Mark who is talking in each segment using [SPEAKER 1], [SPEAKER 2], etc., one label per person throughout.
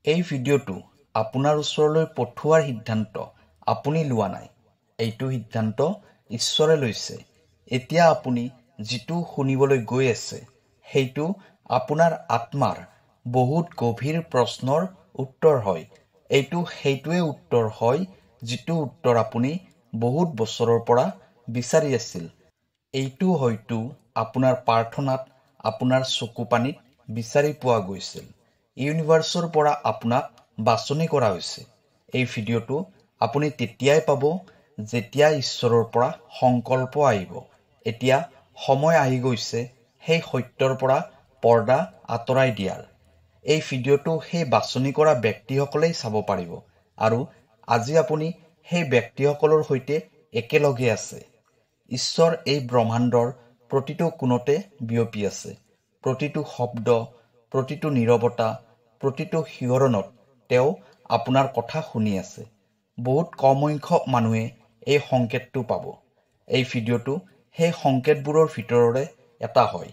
[SPEAKER 1] এই ভিডিঅ'টো আপোনাৰ ওচৰলৈ পঠোৱাৰ সিদ্ধান্ত আপুনি লোৱা নাই। এইটো সিদ্ধান্ত ঈশ্বৰে লৈছে। এতিয়া আপুনি যিটো শুনিবলৈ গৈ আছে সেইটো আপোনাৰ আত্মাৰ বহুত গভীৰ প্ৰশ্নৰ উত্তৰ হয়। এইটো সেইটোৱে উত্তৰ হয় যিটো উত্তৰ আপুনি বহুত বছৰৰ পৰা বিচাৰি আছিল। এইটো হয়তো আপোনাৰ প্ৰাৰ্থনাত, আপোনাৰ চকুপানীত বিচাৰি পোৱা গৈছিল। ইউনিভাৰ্চৰ পৰা আপোনাক বাছনি কৰা হৈছে। এই ভিডিঅ'টো আপুনি তেতিয়াই পাব যেতিয়া ঈশ্বৰৰ পৰা সংকল্প আহিব। এতিয়া সময় আহি গৈছে সেই সত্যৰ পৰা পৰ্দা আঁতৰাই দিয়াৰ। এই ভিডিঅ'টো সেই বাছনি কৰা ব্যক্তিসকলেই চাব পাৰিব আৰু আজি আপুনি সেই ব্যক্তিসকলৰ সৈতে একেলগে আছে। ঈশ্বৰ এই ব্ৰহ্মাণ্ডৰ প্ৰতিটো কোণতে বিয়পি আছে। প্ৰতিটো শব্দ, প্ৰতিটো নীৰৱতা, প্ৰতিটো শিহৰণত তেওঁ আপোনাৰ কথা শুনি আছে। বহুত কম সংখ্যক মানুহে এই সংকেতটো পাব। এই ভিডিঅ'টো সেই সংকেতবোৰৰ ভিতৰৰে এটা হয়।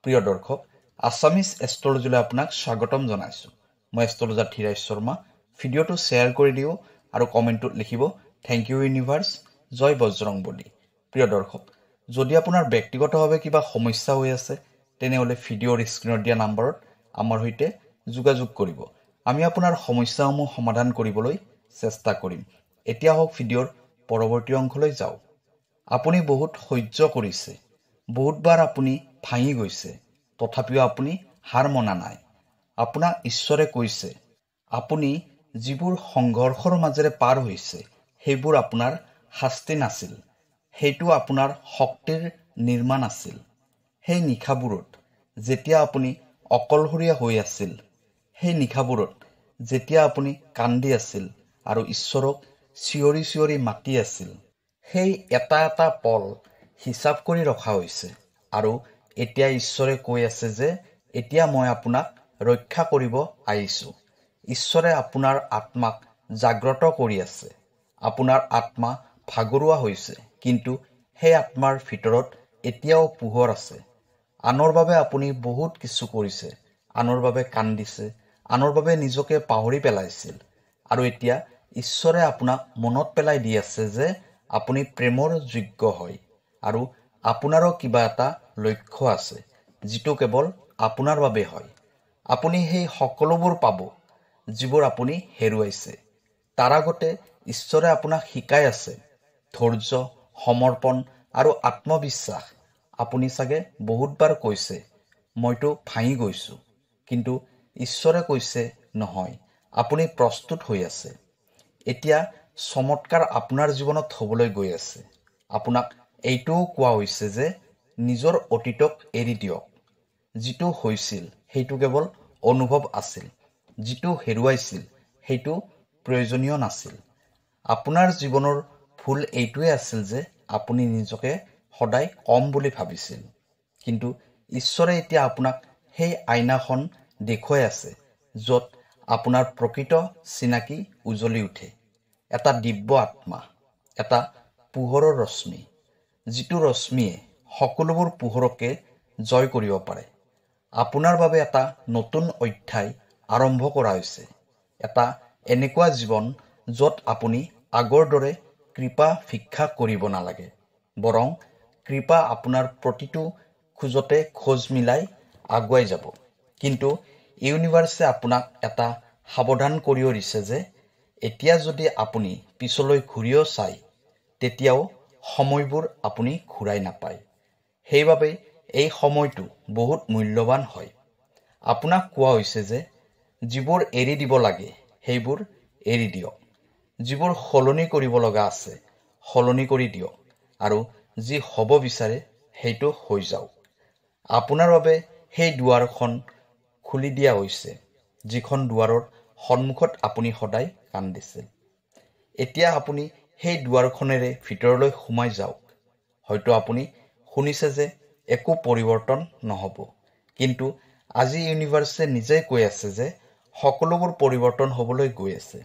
[SPEAKER 1] প্ৰিয় দৰ্শক, আছামিজ এষ্ট্ৰলজীলৈ আপোনাক স্বাগতম জনাইছোঁ। মই এষ্ট্ৰলজাৰ ধীৰাজ শৰ্মা। ভিডিঅ'টো শ্বেয়াৰ কৰি দিওঁ আৰু কমেণ্টত লিখিব থেংক ইউ ইউনিভাৰ্ছ, জয় বজৰংবলী। প্ৰিয় দৰ্শক, যদি আপোনাৰ ব্যক্তিগতভাৱে কিবা সমস্যা হৈ আছে তেনেহ'লে ভিডিঅ'ৰ স্ক্ৰীণত দিয়া নম্বৰত আমাৰ সৈতে যোগাযোগ কৰিব। আমি আপোনাৰ সমস্যাসমূহ সমাধান কৰিবলৈ চেষ্টা কৰিম। এতিয়া হওক ভিডিঅ'ৰ পৰৱৰ্তী অংশলৈ যাওঁ। আপুনি বহুত সহ্য কৰিছে, বহুতবাৰ আপুনি ভাঙি গৈছে, তথাপিও আপুনি হাৰ মনা নাই। আপোনাক ঈশ্বৰে কৈছে আপুনি যিবোৰ সংঘৰ্ষৰ মাজেৰে পাৰ হৈছে সেইবোৰ আপোনাৰ শাস্তি নাছিল, সেইটো আপোনাৰ শক্তিৰ নিৰ্মাণ আছিল। সেই নিশাবোৰত যেতিয়া আপুনি অকলশৰীয়া হৈ আছিল, সেই নিশাবোৰত যেতিয়া আপুনি কান্দি আছিল আৰু ঈশ্বৰক চিঞৰি চিঞৰি মাতি আছিল, সেই এটা এটা পল হিচাপ কৰি ৰখা হৈছে আৰু এতিয়া ঈশ্বৰে কৈ আছে যে এতিয়া মই আপোনাক ৰক্ষা কৰিব আহিছোঁ। ঈশ্বৰে আপোনাৰ আত্মাক জাগ্ৰত কৰি আছে। আপোনাৰ আত্মা ভাগৰুৱা হৈছে, কিন্তু সেই আত্মাৰ ভিতৰত এতিয়াও পোহৰ আছে। আনৰ বাবে আপুনি বহুত কিছু কৰিছে, আনৰ বাবে কান্দিছে, আনৰ বাবে নিজকে পাহৰি পেলাইছিল আৰু এতিয়া ঈশ্বৰে আপোনাক মনত পেলাই দি আছে যে আপুনি প্ৰেমৰ যোগ্য হয় আৰু আপোনাৰো কিবা এটা লক্ষ্য আছে যিটো কেৱল আপোনাৰ বাবে হয়। আপুনি সেই সকলোবোৰ পাব যিবোৰ আপুনি হেৰুৱাইছে। তাৰ আগতে ঈশ্বৰে আপোনাক শিকাই আছে ধৈৰ্য, সমৰ্পণ আৰু আত্মবিশ্বাস। আপুনি চাগে বহুতবাৰ কৈছে মইতো ভাঙি গৈছোঁ, কিন্তু ঈশ্বৰে কৈছে নহয়, আপুনি প্ৰস্তুত হৈ আছে। এতিয়া চমৎকাৰ আপোনাৰ জীৱনত হ'বলৈ গৈ আছে। আপোনাক এইটোও কোৱা হৈছে যে নিজৰ অতীতক এৰি দিয়ক। যিটো হৈছিল সেইটো কেৱল অনুভৱ আছিল, যিটো হেৰুৱাইছিল সেইটো প্ৰয়োজনীয় নাছিল। আপোনাৰ জীৱনৰ ভুল এইটোৱে আছিল যে আপুনি নিজকে সদায় কম বুলি ভাবিছিল। কিন্তু ঈশ্বৰে এতিয়া আপোনাক সেই আইনাখন দেখুৱাই আছে য'ত আপোনাৰ প্ৰকৃত চিনাকি উজ্বলি উঠে। এটা দিব্য আত্মা, এটা পোহৰৰ ৰশ্মি, যিটো ৰশ্মিয়ে সকলোবোৰ পোহৰকে জয় কৰিব পাৰে। আপোনাৰ বাবে এটা নতুন অধ্যায় আৰম্ভ কৰা হৈছে। এটা এনেকুৱা জীৱন য'ত আপুনি আগৰ দৰে কৃপা ভিক্ষা কৰিব নালাগে, বৰং কৃপা আপোনাৰ প্ৰতিটো খোজতে খোজ মিলাই আগুৱাই যাব। কিন্তু ইউনিভাৰ্ছে আপোনাক এটা সাৱধান কৰিও দিছে যে এতিয়া যদি আপুনি পিছলৈ ঘূৰিও চায় তেতিয়াও সময়বোৰ আপুনি ঘূৰাই নাপায়। সেইবাবে এই সময়টো বহুত মূল্যৱান হয়। আপোনাক কোৱা হৈছে যে যিবোৰ এৰি দিব লাগে সেইবোৰ এৰি দিয়ক। যিবোৰ সলনি কৰিব লগা আছে সলনি কৰি দিয়ক আৰু যি হ'ব বিচাৰে সেইটো হৈ যাওক। আপোনাৰ বাবে সেই দুৱাৰখন খুলি দিয়া হৈছে, যিখন দুৱাৰৰ সন্মুখত আপুনি সদায় কান্দিছিল। এতিয়া আপুনি সেই দুৱাৰখনেৰে ভিতৰলৈ সোমাই যাওক। হয়তো আপুনি শুনিছে যে একো পৰিৱৰ্তন নহ'ব, কিন্তু আজি ইউনিভাৰ্ছে নিজেই কৈ আছে যে সকলোবোৰ পৰিৱৰ্তন হ'বলৈ গৈ আছে।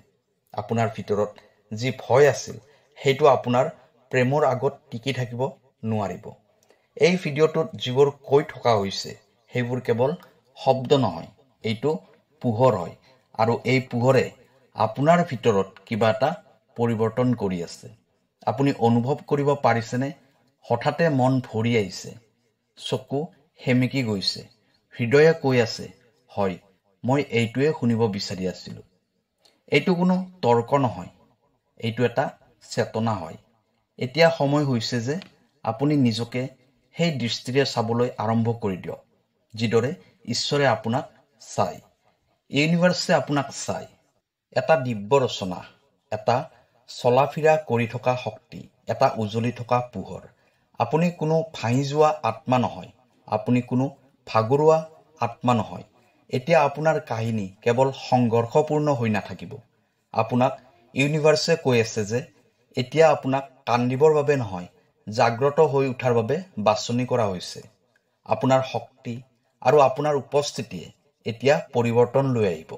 [SPEAKER 1] আপোনাৰ ভিতৰত যি ভয় আছিল সেইটো আপোনাৰ প্ৰেমৰ আগত টিকি থাকিব নোৱাৰিব। এই ভিডিঅ'টোত যিবোৰ কৈ থকা হৈছে সেইবোৰ কেৱল শব্দ নহয়, এইটো পোহৰ হয় আৰু এই পোহৰে আপোনাৰ ভিতৰত কিবা এটা পৰিৱৰ্তন কৰি আছে। আপুনি অনুভৱ কৰিব পাৰিছেনে? হঠাতে মন ভৰি আহিছে, চকু সেমেকি গৈছে, হৃদয়ে কৈ আছে, হয়, মই এইটোৱে শুনিব বিচাৰি আছিলোঁ। এইটো কোনো তৰ্ক নহয়, এইটো এটা চেতনা হয়। এতিয়া সময় হৈছে যে আপুনি নিজকে সেই দৃষ্টিৰে চাবলৈ আৰম্ভ কৰি দিয়ক, যিদৰে ঈশ্বৰে আপোনাক চায়, ইউনিভাৰ্ছে আপোনাক চায়। এটা দিব্য ৰচনা, এটা চলাফিৰা কৰি থকা শক্তি, এটা উজ্বলি থকা পোহৰ। আপুনি কোনো ভাঙি যোৱা আত্মা নহয়, আপুনি কোনো ভাগৰুৱা আত্মা নহয়। এতিয়া আপোনাৰ কাহিনী কেৱল সংঘৰ্ষপূৰ্ণ হৈ নাথাকিব। আপোনাক ইউনিভাৰ্ছে কৈ আছে যে এতিয়া আপোনাক কান্দিবৰ বাবে নহয়, জাগ্ৰত হৈ উঠাৰ বাবে বাছনি কৰা হৈছে। আপোনাৰ শক্তি আৰু আপোনাৰ উপস্থিতিয়ে এতিয়া পৰিৱৰ্তন লৈ আহিব।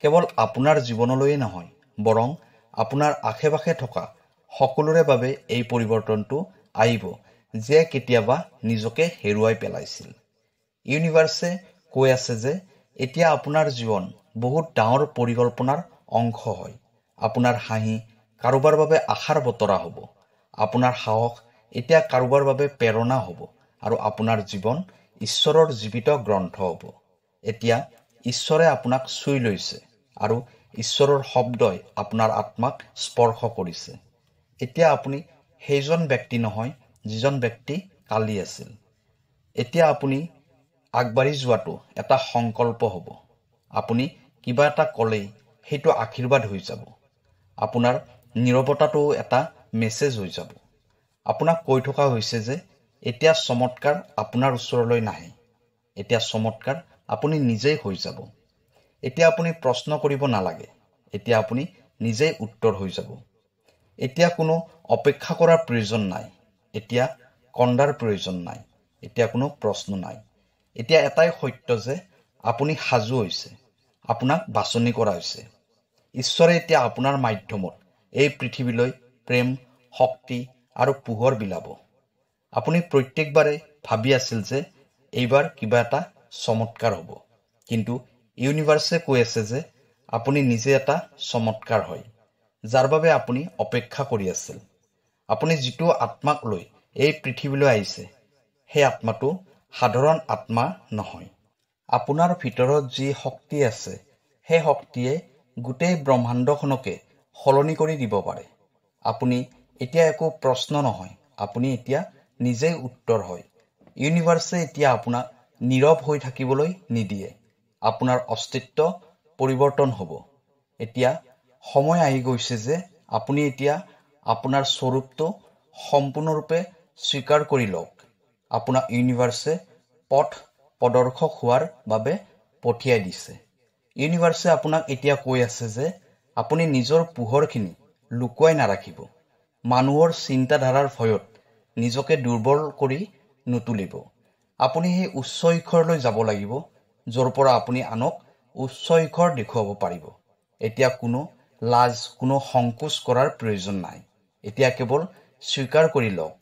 [SPEAKER 1] কেৱল আপোনাৰ জীৱনলৈয়ে নহয়, বৰং আপোনাৰ আশে-পাশে থকা সকলোৰে বাবে এই পৰিৱৰ্তনটো আহিব, যিয়ে কেতিয়াবা নিজকে হেৰুৱাই পেলাইছিল। ইউনিভাৰ্ছে কৈ আছে যে এতিয়া আপোনাৰ জীৱন বহুত ডাঙৰ পৰিকল্পনাৰ অংশ হয়। আপোনাৰ হাঁহি কাৰোবাৰ বাবে আশাৰ বতৰা হ'ব, আপোনাৰ সাহস এতিয়া কাৰোবাৰ বাবে প্ৰেৰণা হ'ব, আৰু আপোনাৰ জীৱন ঈশ্বৰৰ জীৱিত গ্ৰন্থ হ'ব। এতিয়া ঈশ্বৰে আপোনাক চুই লৈছে আৰু ঈশ্বৰৰ শব্দই আপোনাৰ আত্মাক স্পৰ্শ কৰিছে। এতিয়া আপুনি সেইজন ব্যক্তি নহয় যিজন ব্যক্তি কালি আছিল। এতিয়া আপুনি আগবাঢ়ি যোৱাটো এটা সংকল্প হ'ব। আপুনি কিবা এটা ক'লেই সেইটো আশীৰ্বাদ হৈ যাব। আপোনাৰ নীৰৱতাটো এটা মেছেজ হৈ যাব। আপোনাক কৈ থকা হৈছে যে এতিয়া চমৎকাৰ আপোনাৰ ওচৰলৈ নাহে, এতিয়া চমৎকাৰ আপুনি নিজেই হৈ যাব। এতিয়া আপুনি প্ৰশ্ন কৰিব নালাগে, এতিয়া আপুনি নিজেই উত্তৰ হৈ যাব। এতিয়া কোনো অপেক্ষা কৰাৰ প্ৰয়োজন নাই, এতিয়া কন্দাৰ প্ৰয়োজন নাই, এতিয়া কোনো প্ৰশ্ন নাই। এতিয়া এটাই সত্য যে আপুনি সাজু হৈছে, আপোনাক বাছনি কৰা হৈছে। ঈশ্বৰে এতিয়া আপোনাৰ মাধ্যমত এই পৃথিৱীলৈ প্ৰেম, শক্তি আৰু পোহৰ বিলাব। আপুনি প্ৰত্যেকবাৰে ভাবি আছিল যে এইবাৰ কিবা এটা চমৎকাৰ হ'ব, কিন্তু ইউনিভাৰ্ছে কৈ আছে যে আপুনি নিজে এটা চমৎকাৰ হয়, যাৰ বাবে আপুনি অপেক্ষা কৰি আছিল। আপুনি যিটো আত্মাক লৈ এই পৃথিৱীলৈ আহিছে, সেই আত্মাটো সাধাৰণ আত্মা নহয়। আপোনাৰ ভিতৰত যি শক্তি আছে, সেই শক্তিয়ে গোটেই ব্ৰহ্মাণ্ডখনকে সলনি কৰি দিব পাৰে। আপুনি এতিয়া একো প্ৰশ্ন নহয়, আপুনি এতিয়া নিজেই উত্তৰ হয়। ইউনিভাৰ্ছে এতিয়া আপোনাক নীৰৱ হৈ থাকিবলৈ নিদিয়ে। আপোনাৰ অস্তিত্ব পৰিৱৰ্তন হ'ব। এতিয়া সময় আহি গৈছে যে আপুনি এতিয়া আপোনাৰ স্বৰূপটো সম্পূৰ্ণৰূপে স্বীকাৰ কৰি লওক। আপোনাক ইউনিভাৰ্ছে পথ প্ৰদৰ্শক হোৱাৰ বাবে পঠিয়াই দিছে। ইউনিভাৰ্ছে আপোনাক এতিয়া কৈ আছে যে আপুনি নিজৰ পোহৰখিনি লুকুৱাই নাৰাখিব। মানুহৰ চিন্তাধাৰাৰ ভয়ত নিজকে দুৰ্বল কৰি নুতুলিব। আপুনি সেই উচ্চ শিখৰলৈ যাব লাগিব, য'ৰ পৰা আপুনি আনক উচ্চ শিখৰ দেখুৱাব পাৰিব। এতিয়া কোনো লাজ, কোনো সংকোচ কৰাৰ প্ৰয়োজন নাই। এতিয়া কেৱল স্বীকাৰ কৰি লওক,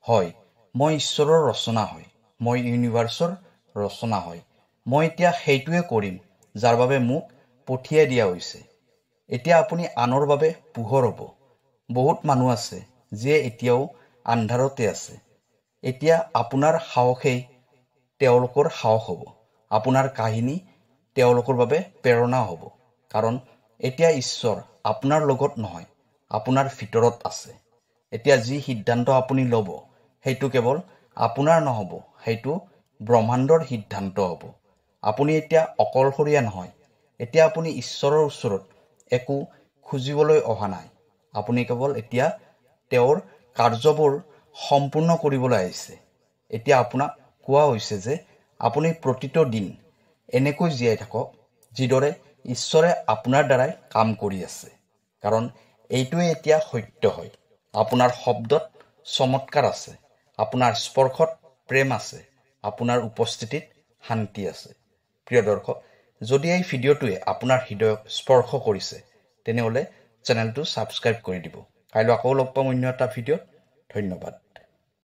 [SPEAKER 1] হয়, মই ঈশ্বৰৰ ৰচনা হয়, মই ইউনিভাৰ্ছৰ ৰচনা হয়। মই এতিয়া সেইটোৱে কৰিম যাৰ বাবে মোক পঠিয়াই দিয়া হৈছে। এতিয়া আপুনি আনৰ বাবে পোহৰ হ'ব। বহুত মানুহ আছে যিয়ে এতিয়াও আন্ধাৰতে আছে। এতিয়া আপোনাৰ সাহসেই তেওঁলোকৰ সাহস হ'ব। আপোনাৰ কাহিনী তেওঁলোকৰ বাবে প্ৰেৰণা হ'ব। কাৰণ এতিয়া ঈশ্বৰ আপোনাৰ লগত নহয়, আপোনাৰ ভিতৰত আছে। এতিয়া যি সিদ্ধান্ত আপুনি ল'ব, সেইটো কেৱল আপোনাৰ নহ'ব, সেইটো ব্ৰহ্মাণ্ডৰ সিদ্ধান্ত হ'ব। আপুনি এতিয়া অকলশৰীয়া নহয়। এতিয়া আপুনি ঈশ্বৰৰ ওচৰত একো খুজিবলৈ অহা নাই। আপুনি কেৱল এতিয়া তেওঁৰ কাৰ্যবোৰ সম্পূৰ্ণ কৰিবলৈ আহিছে। এতিয়া আপোনাক কোৱা হৈছে যে আপুনি প্ৰতিটো দিন এনেকৈ জীয়াই থাকক, যিদৰে ঈশ্বৰে আপোনাৰ দ্বাৰাই কাম কৰি আছে। কাৰণ এইটোৱে এতিয়া সত্য হয়। আপোনাৰ শব্দত চমৎকাৰ আছে, আপোনাৰ স্পৰ্শত প্ৰেম আছে, আপোনাৰ উপস্থিতিত শান্তি আছে। প্ৰিয় দৰ্শক, যদি এই ভিডিঅ'টোৱে আপোনাৰ হৃদয়ক স্পৰ্শ কৰিছে, তেনেহ'লে চেনেলটো ছাবস্ক্ৰাইব কৰি দিব। কাইলৈ আকৌ লগ পাম অন্য এটা ভিডিঅ'ত। ধন্যবাদ।